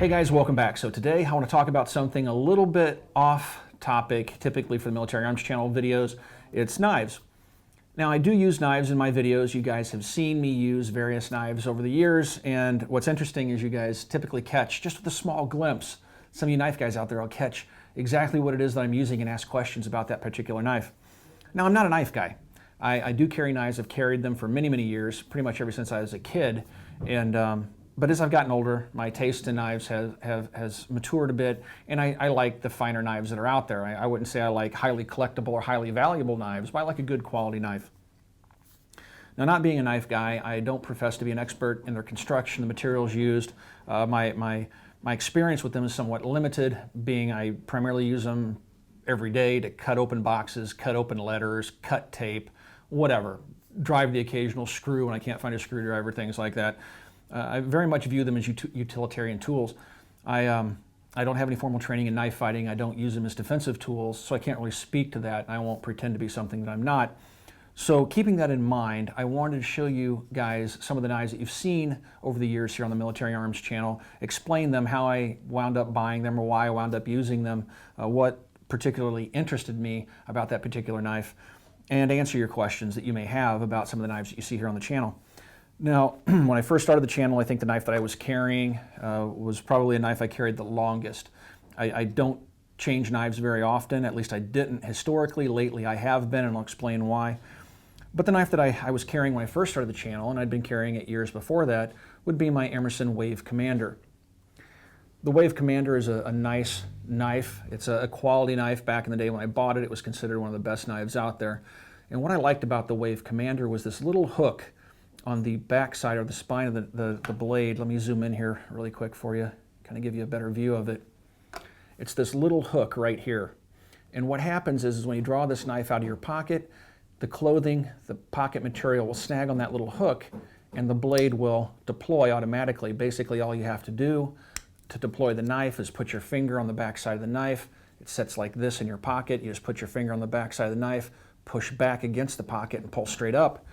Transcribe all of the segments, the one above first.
Hey guys, welcome back. So today I want to talk about something a little bit off topic, typically for the Military Arms Channel videos. It's knives. Now I do use knives in my videos. You guys have seen me use various knives over the years, and what's interesting is you guys typically catch, just with a small glimpse, some of you knife guys out there will catch exactly what it is that I'm using and ask questions about that particular knife. Now I'm not a knife guy. I do carry knives. I've carried them for many, many years, pretty much ever since I was a kid. But as I've gotten older, my taste in knives has matured a bit, and I like the finer knives that are out there. I wouldn't say I like highly collectible or highly valuable knives, but I like a good quality knife. Now, not being a knife guy, I don't profess to be an expert in their construction, the materials used. My experience with them is somewhat limited, being I primarily use them every day to cut open boxes, cut open letters, cut tape, whatever. Drive the occasional screw when I can't find a screwdriver, things like that. I very much view them as utilitarian tools. I don't have any formal training in knife fighting. I don't use them as defensive tools, so I can't really speak to that, and I won't pretend to be something that I'm not. So keeping that in mind, I wanted to show you guys some of the knives that you've seen over the years here on the Military Arms Channel, explain them, how I wound up buying them or why I wound up using them, what particularly interested me about that particular knife, and answer your questions that you may have about some of the knives that you see here on the channel. Now, when I first started the channel, I think the knife that I was carrying was probably a knife I carried the longest. I don't change knives very often, at least I didn't historically. Lately I have been, and I'll explain why. But the knife that I was carrying when I first started the channel, and I'd been carrying it years before that, would be my Emerson Wave Commander. The Wave Commander is a nice knife. It's a quality knife. Back in the day when I bought it, it was considered one of the best knives out there. And what I liked about the Wave Commander was this little hook on the back side or the spine of the blade. Let me zoom in here really quick for you, kind of give you a better view of it. It's this little hook right here. And what happens is when you draw this knife out of your pocket, the clothing, the pocket material will snag on that little hook, and the blade will deploy automatically. Basically, all you have to do to deploy the knife is put your finger on the back side of the knife. It sits like this in your pocket. You just put your finger on the back side of the knife, push back against the pocket, and pull straight up,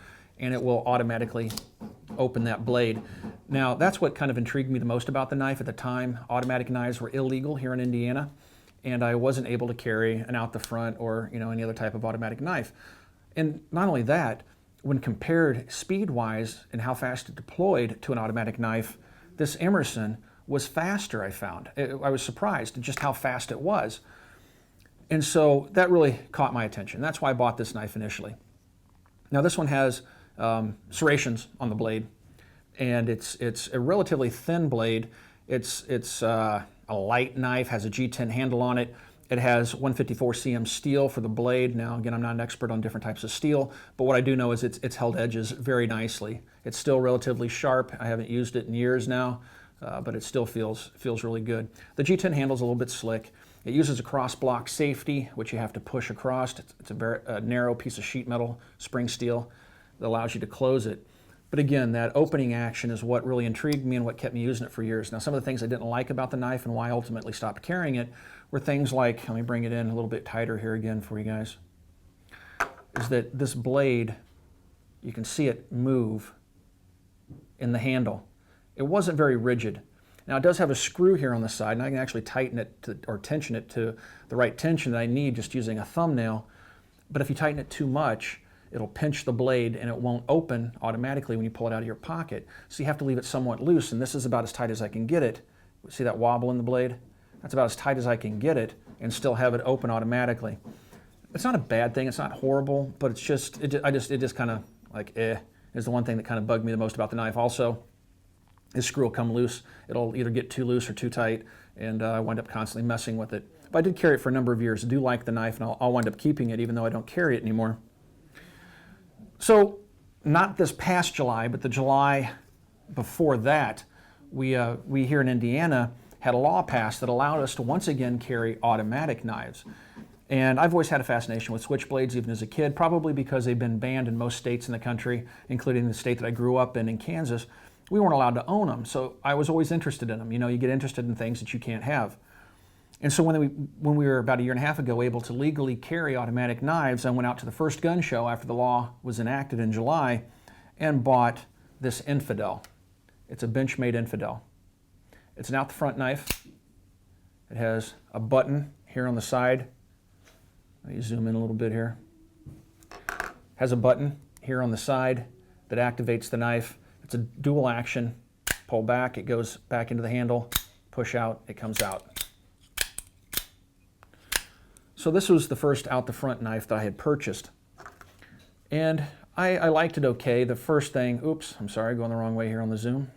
and it will automatically open that blade. Now, that's what kind of intrigued me the most about the knife at the time. Automatic knives were illegal here in Indiana, and I wasn't able to carry an out the front or any other type of automatic knife. And not only that, when compared speed-wise and how fast it deployed to an automatic knife, this Emerson was faster, I found. I was surprised at just how fast it was. And so that really caught my attention. That's why I bought this knife initially. Now, this one has serrations on the blade, and it's a relatively thin blade. It's a light knife, has a G10 handle on it. It has 154 cm steel for the blade. Now, again, I'm not an expert on different types of steel, but what I do know is it's held edges very nicely. It's still relatively sharp. I haven't used it in years now, but it still feels really good. The G10 handle's a little bit slick. It uses a cross block safety, which you have to push across. It's a very narrow piece of sheet metal, spring steel, that allows you to close it. But again, that opening action is what really intrigued me and what kept me using it for years. Now, some of the things I didn't like about the knife and why I ultimately stopped carrying it were things like, let me bring it in a little bit tighter here again for you guys, is that this blade, you can see it move in the handle. It wasn't very rigid. Now, it does have a screw here on the side, and I can actually tighten it or tension it to the right tension that I need just using a thumbnail. But if you tighten it too much, it'll pinch the blade and it won't open automatically when you pull it out of your pocket. So you have to leave it somewhat loose, and this is about as tight as I can get it. See that wobble in the blade? That's about as tight as I can get it and still have it open automatically. It's not a bad thing, it's not horrible, but it's just, it just kind of like is the one thing that kind of bugged me the most about the knife. Also, this screw will come loose. It'll either get too loose or too tight, and I wind up constantly messing with it. But I did carry it for a number of years. I do like the knife, and I'll wind up keeping it even though I don't carry it anymore. So, not this past July, but the July before that, we here in Indiana had a law passed that allowed us to once again carry automatic knives. And I've always had a fascination with switchblades, even as a kid, probably because they've been banned in most states in the country, including the state that I grew up in Kansas. We weren't allowed to own them, so I was always interested in them. You get interested in things that you can't have. And so when we were about a year and a half ago able to legally carry automatic knives, I went out to the first gun show after the law was enacted in July and bought this Infidel. It's a Benchmadeinfidel. It's an out the front knife. It has a button here on the side. Let me zoom in a little bit here. Has a button here on the side that activates the knife. It's a dual action. Pull back, it goes back into the handle. Push out, it comes out. So this was the first out the front knife that I had purchased. And I liked it okay. The first thing, oops, I'm sorry, going the wrong way here on the zoom.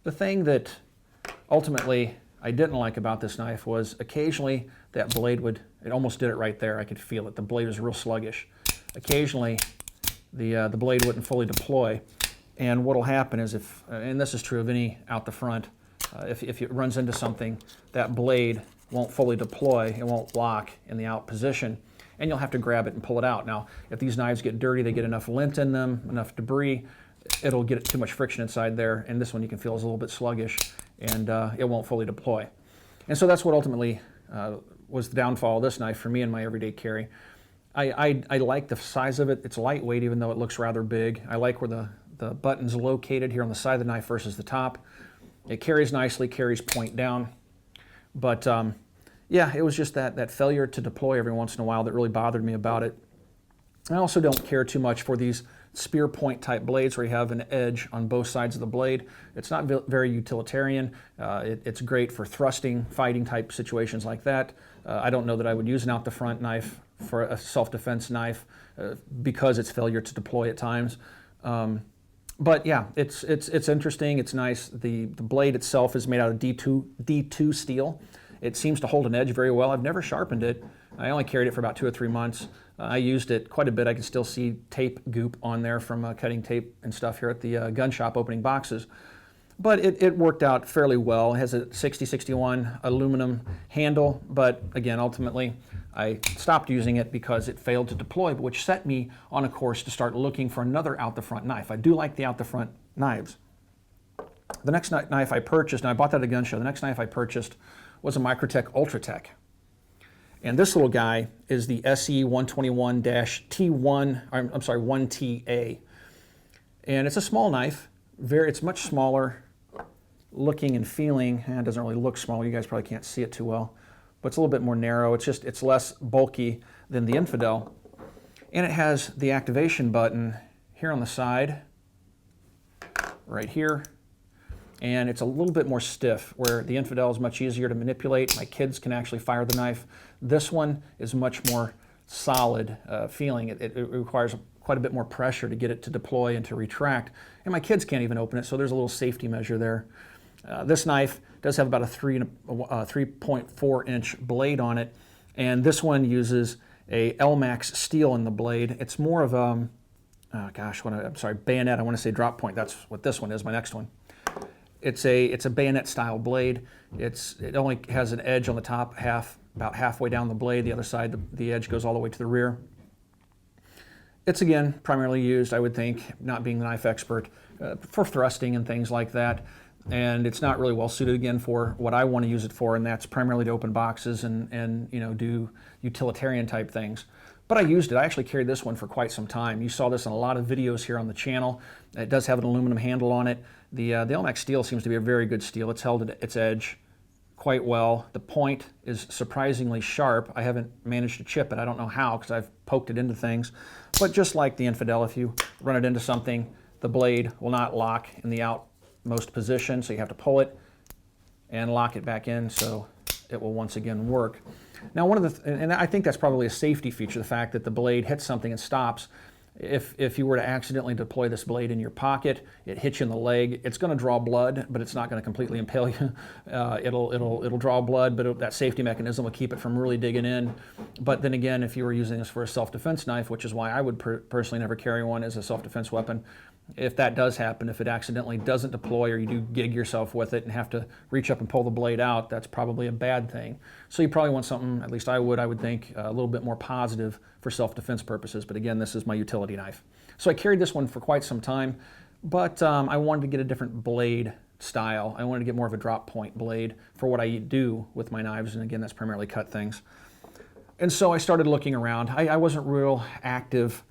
The thing that ultimately I didn't like about this knife was occasionally that blade would, it almost did it right there, I could feel it. The blade was real sluggish. Occasionally the blade wouldn't fully deploy. And what'll happen is if, and this is true of any out the front, if it runs into something, that blade won't fully deploy, it won't lock in the out position, and you'll have to grab it and pull it out. Now, if these knives get dirty, they get enough lint in them, enough debris, it'll get too much friction inside there, and this one you can feel is a little bit sluggish, and it won't fully deploy. And so that's what ultimately was the downfall of this knife for me in my everyday carry. I like the size of it. It's lightweight, even though it looks rather big. I like where the button's located here on the side of the knife versus the top. It carries nicely, carries point down. But yeah, it was just that failure to deploy every once in a while that really bothered me about it. I also don't care too much for these spear point type blades where you have an edge on both sides of the blade. It's not very utilitarian. It's great for thrusting, fighting type situations like that. I don't know that I would use an out the front knife for a self-defense knife because it's failure to deploy at times. But yeah, it's interesting. It's nice. The blade itself is made out of D2 steel. It seems to hold an edge very well. I've never sharpened it. I only carried it for about 2 or 3 months. I used it quite a bit. I can still see tape goop on there from cutting tape and stuff here at the gun shop opening boxes. But it worked out fairly well. It has a 6061 aluminum handle, but again, ultimately, I stopped using it because it failed to deploy, which set me on a course to start looking for another out-the-front knife. I do like the out-the-front knives. The next knife I purchased, and I bought that at a gun show, the next knife I purchased was a Microtech Ultratech. And this little guy is the SE121-T1, I'm sorry, 1TA. And it's a small knife. It's much smaller looking and feeling. It doesn't really look small. You guys probably can't see it too well. But it's a little bit more narrow. It's less bulky than the Infidel. And it has the activation button here on the side, right here. And it's a little bit more stiff, where the Infidel is much easier to manipulate. My kids can actually fire the knife. This one is much more solid feeling. It requires quite a bit more pressure to get it to deploy and to retract. And my kids can't even open it, so there's a little safety measure there. This knife does have about a 3.4-inch blade on it, and this one uses a L-Max steel in the blade. It's more of a, bayonet. I want to say drop point. That's what this one is, my next one. It's a bayonet style blade. It only has an edge on the top half, about halfway down the blade. The other side, the edge goes all the way to the rear. It's again primarily used, I would think, not being the knife expert, for thrusting and things like that. And it's not really well suited again for what I want to use it for, and that's primarily to open boxes and do utilitarian type things. But I used it. I actually carried this one for quite some time. You saw this in a lot of videos here on the channel. It does have an aluminum handle on it. The L-Max steel seems to be a very good steel. It's held at its edge quite well. The point is surprisingly sharp. I haven't managed to chip it. I don't know how, because I've poked it into things. But just like the Infidel, if you run it into something, the blade will not lock in the outmost position, so you have to pull it and lock it back in so it will once again work. Now, and I think that's probably a safety feature, the fact that the blade hits something and stops. If you were to accidentally deploy this blade in your pocket, it hits you in the leg, it's going to draw blood, but it's not going to completely impale you. It'll draw blood, but that safety mechanism will keep it from really digging in. But then again, if you were using this for a self-defense knife, which is why I would personally never carry one as a self-defense weapon, if that does happen, if it accidentally doesn't deploy or you do gig yourself with it and have to reach up and pull the blade out, that's probably a bad thing. So you probably want something, at least I would think, a little bit more positive for self-defense purposes. But again, this is my utility knife. So I carried this one for quite some time, but I wanted to get a different blade style. I wanted to get more of a drop point blade for what I do with my knives, and again, that's primarily cut things. And so I started looking around. I wasn't real active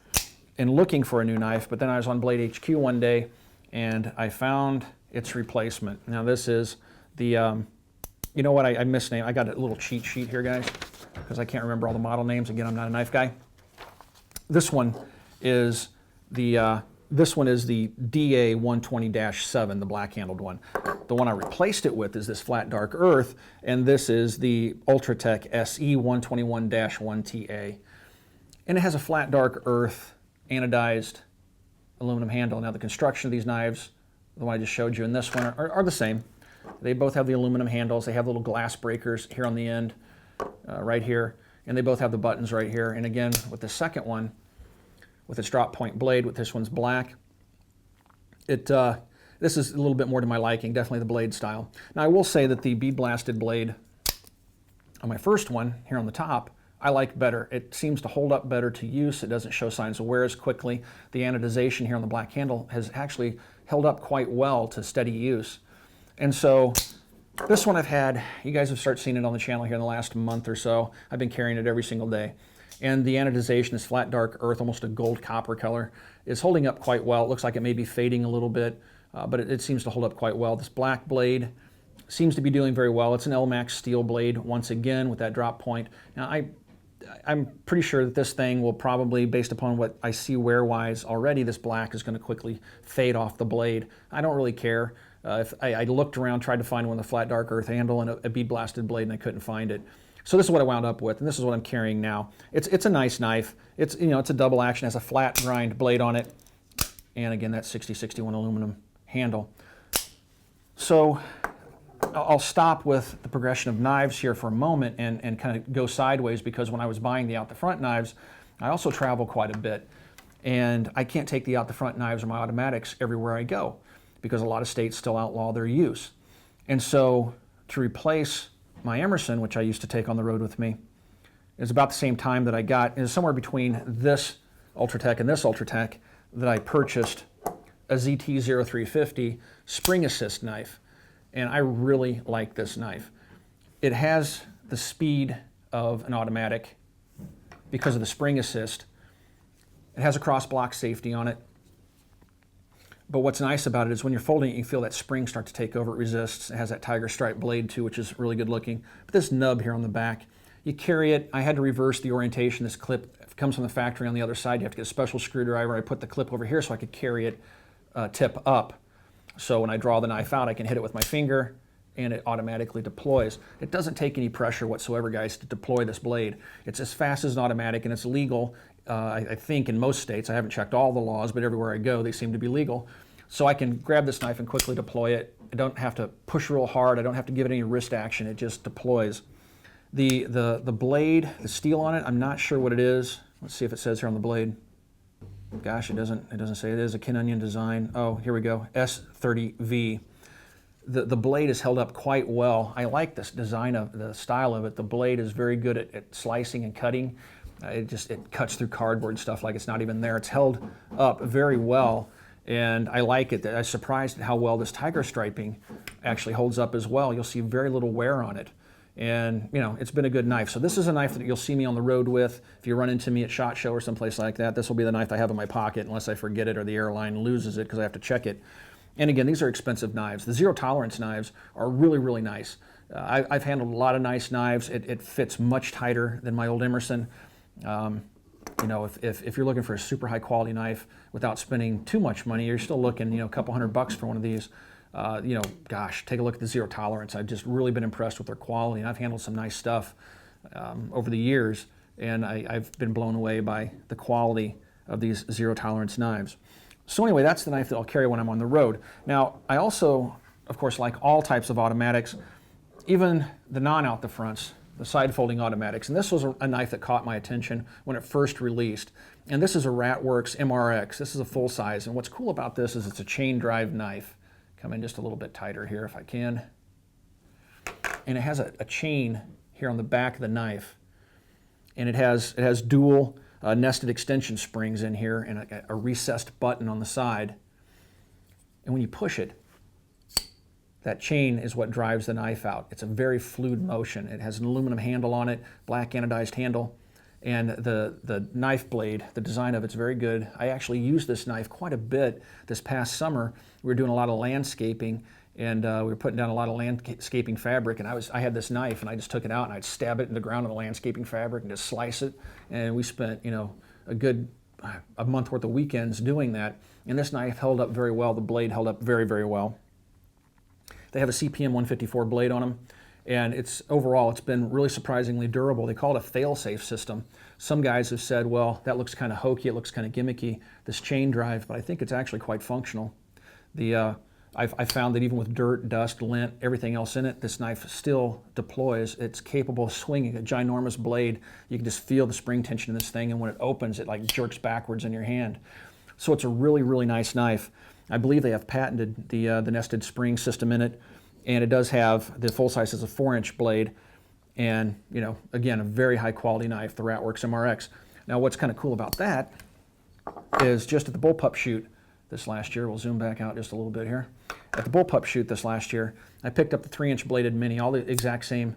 in looking for a new knife, but then I was on Blade HQ one day, and I found its replacement. Now this is the, you know what, I misnamed. I got a little cheat sheet here, guys, because I can't remember all the model names. Again, I'm not a knife guy. This one is the DA120-7, the black-handled one. The one I replaced it with is this flat dark earth, and this is the Ultratech SE121-1TA. And it has a flat dark earth anodized aluminum handle. Now the construction of these knives, the one I just showed you and this one, are the same. They both have the aluminum handles. They have little glass breakers here on the end, right here, and they both have the buttons right here. And again, with the second one, with its drop point blade, with this one's black, this is a little bit more to my liking, definitely the blade style. Now I will say that the bead blasted blade on my first one here on the top, I like better. It seems to hold up better to use. It doesn't show signs of wear as quickly. The anodization here on the black handle has actually held up quite well to steady use. And so this one I've had, you guys have started seeing it on the channel here in the last month or so. I've been carrying it every single day. And the anodization, this flat dark earth, almost a gold copper color, is holding up quite well. It looks like it may be fading a little bit, but it seems to hold up quite well. This black blade seems to be doing very well. It's an LMAX steel blade, once again, with that drop point. Now, I'm pretty sure that this thing will probably, based upon what I see wear-wise already, this black is going to quickly fade off the blade. I don't really care. If I looked around, tried to find one with a flat dark earth handle and a bead blasted blade, and I couldn't find it. So this is what I wound up with, and this is what I'm carrying now. It's a nice knife. It's, you know, it's a double action, has a flat grind blade on it, and again that 6061 aluminum handle. So I'll stop with the progression of knives here for a moment and kind of go sideways, because when I was buying the out the front knives, I also travel quite a bit, and I can't take the out the front knives or my automatics everywhere I go, because a lot of states still outlaw their use. And so to replace my Emerson, which I used to take on the road with me, is about the same time that I got, is somewhere between this Ultratech and this Ultratech, that I purchased a ZT-0350 spring assist knife. And I really like this knife. It has the speed of an automatic because of the spring assist. It has a cross block safety on it. But what's nice about it is when you're folding it, you feel that spring start to take over. It resists. It has that tiger stripe blade too, which is really good looking. But this nub here on the back, you carry it. I had to reverse the orientation. This clip comes from the factory on the other side. You have to get a special screwdriver. I put the clip over here so I could carry it tip up. So when I draw the knife out, I can hit it with my finger and it automatically deploys. It doesn't take any pressure whatsoever, guys, to deploy this blade. It's as fast as an automatic, and it's legal, I think, in most states. I haven't checked all the laws, but everywhere I go, they seem to be legal. So I can grab this knife and quickly deploy it. I don't have to push real hard. I don't have to give it any wrist action. It just deploys. The blade, the steel on it, I'm not sure what it is. Let's see if it says here on the blade. Gosh, it doesn't say. It is a Kin Onion design. Oh, here we go, S30V. The blade is held up quite well. I like this design of the style of it. The blade is very good at slicing and cutting. It cuts through cardboard and stuff like it's not even there. It's held up very well, and I like it. I was surprised at how well this tiger striping actually holds up as well. You'll see very little wear on it. And, you know, it's been a good knife. So this is a knife that you'll see me on the road with. If you run into me at SHOT Show or someplace like that, this will be the knife I have in my pocket unless I forget it or the airline loses it because I have to check it. And again, these are expensive knives. The zero tolerance knives are really, really nice. I've handled a lot of nice knives. It fits much tighter than my old Emerson. You know, if you're looking for a super high quality knife without spending too much money, you're still looking, you know, a couple $100 for one of these. You know, gosh, take a look at the zero tolerance. I've just really been impressed with their quality, and I've handled some nice stuff over the years, and I've been blown away by the quality of these zero tolerance knives. So anyway, that's the knife that I'll carry when I'm on the road. Now, I also, of course, like all types of automatics, even the non-out the fronts, the side folding automatics, and this was a knife that caught my attention when it first released. And this is a Ratworks MRX. This is a full size, and what's cool about this is it's a chain drive knife. Come in just a little bit tighter here if I can. And it has a chain here on the back of the knife. And it has dual nested extension springs in here and a recessed button on the side. And when you push it, that chain is what drives the knife out. It's a very fluid motion. It has an aluminum handle on it, black anodized handle. And the knife blade, the design of it's very good. I actually used this knife quite a bit this past summer. We were doing a lot of landscaping, and we were putting down a lot of landscaping fabric, and I had this knife, and I just took it out and I'd stab it in the ground on the landscaping fabric and just slice it. And we spent, a month worth of weekends doing that. And this knife held up very well. The blade held up very, very well. They have a CPM 154 blade on them. And overall, it's been really surprisingly durable. They call it a fail-safe system. Some guys have said, well, that looks kind of hokey, it looks kind of gimmicky, this chain drive, but I think it's actually quite functional. I found that even with dirt, dust, lint, everything else in it, this knife still deploys. It's capable of swinging a ginormous blade. You can just feel the spring tension in this thing, and when it opens, it like jerks backwards in your hand. So it's a really, really nice knife. I believe they have patented the nested spring system in it. And it does have, the full size is a 4-inch blade, and again, a very high quality knife, the Ratworks MRX. Now what's kind of cool about that is just at the bullpup shoot this last year, we'll zoom back out just a little bit here. At the bullpup shoot this last year, I picked up the 3-inch bladed Mini, all the exact same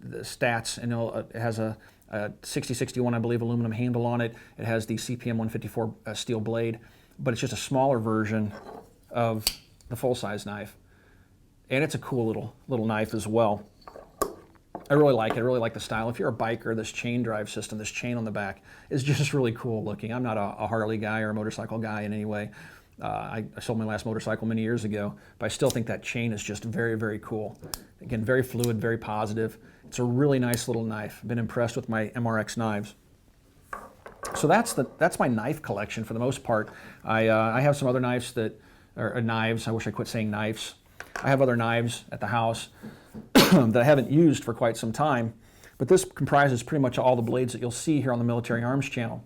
the stats, and it has a 6061, I believe, aluminum handle on it. It has the CPM 154 steel blade, but it's just a smaller version of the full-size knife. And it's a cool little knife as well. I really like it. I really like the style. If you're a biker, this chain drive system, this chain on the back, is just really cool looking. I'm not a Harley guy or a motorcycle guy in any way. I sold my last motorcycle many years ago, but I still think that chain is just very, very cool. Again, very fluid, very positive. It's a really nice little knife. I've been impressed with my MRX knives. So that's my knife collection for the most part. I have some other knives knives. I wish I quit saying knives. I have other knives at the house that I haven't used for quite some time, but this comprises pretty much all the blades that you'll see here on the Military Arms channel.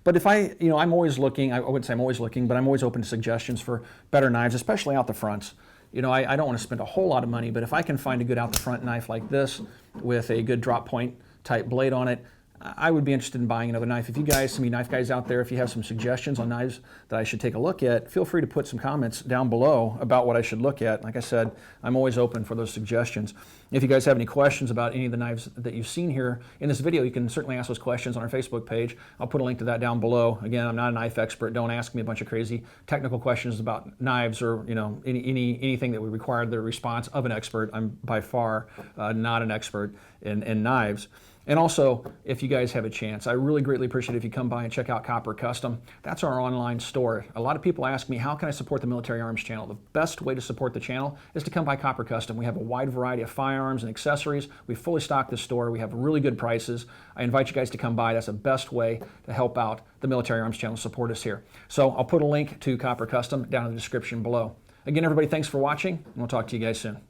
But if I'm always looking, I wouldn't say I'm always looking, but I'm always open to suggestions for better knives, especially out the fronts. I don't want to spend a whole lot of money, but if I can find a good out the front knife like this with a good drop point type blade on it, I would be interested in buying another knife. If you guys, some of you knife guys out there, if you have some suggestions on knives that I should take a look at, feel free to put some comments down below about what I should look at. Like I said, I'm always open for those suggestions. If you guys have any questions about any of the knives that you've seen here in this video, you can certainly ask those questions on our Facebook page. I'll put a link to that down below. Again, I'm not a knife expert. Don't ask me a bunch of crazy technical questions about knives or anything that would require the response of an expert. I'm by far not an expert in knives. And also, if you guys have a chance, I really greatly appreciate it if you come by and check out Copper Custom. That's our online store. A lot of people ask me, how can I support the Military Arms channel? The best way to support the channel is to come by Copper Custom. We have a wide variety of firearms and accessories. We fully stock the store. We have really good prices. I invite you guys to come by. That's the best way to help out the Military Arms channel, support us here. So I'll put a link to Copper Custom down in the description below. Again, everybody, thanks for watching, and we'll talk to you guys soon.